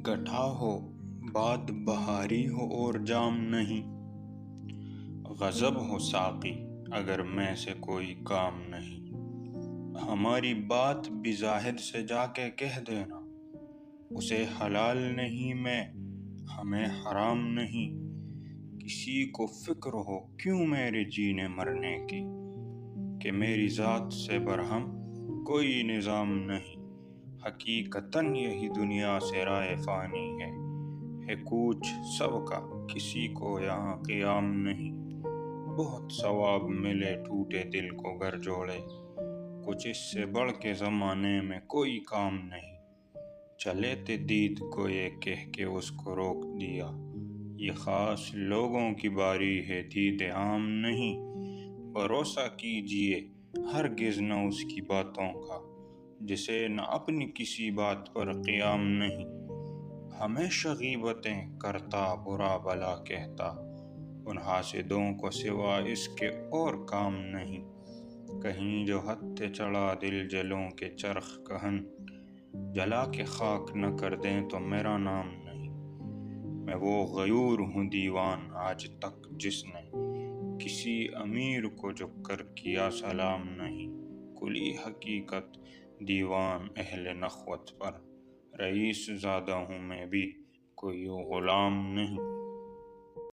گٹھا ہو باد بہاری ہو اور جام نہیں، غضب ہو ساقی اگر میں سے کوئی کام نہیں۔ ہماری بات بھی زاہد سے جا کے کہہ دینا، اسے حلال نہیں میں ہمیں حرام نہیں۔ کسی کو فکر ہو کیوں میرے جینے مرنے کی، کہ میری ذات سے برہم کوئی نظام نہیں۔ حقیقتاً یہی دنیا سے رائے فانی ہے کوچ سب کا کسی کو یہاں قیام نہیں۔ بہت ثواب ملے ٹوٹے دل کو گر جوڑے، کچھ اس سے بڑھ کے زمانے میں کوئی کام نہیں۔ چلے تھے دید کو یہ کہہ کے اس کو روک دیا، یہ خاص لوگوں کی باری ہے دید عام نہیں۔ بھروسہ کیجئے ہرگز نہ اس کی باتوں کا، جسے نہ اپنی کسی بات پر قیام نہیں۔ ہمیشہ غیبتیں کرتا برا بھلا کہتا، ان حاسدوں کو سوا اس کے اور کام نہیں۔ کہیں جو ہتھے چڑھا دل جلوں کے چرخ کہن، جلا کے خاک نہ کر دیں تو میرا نام نہیں۔ میں وہ غیور ہوں دیوان آج تک جس نے کسی امیر کو جھک کر کیا سلام نہیں۔ کلی حقیقت دیوان اہل نخوت پر، رئیس زادہ ہوں میں بھی کوئی غلام نہیں۔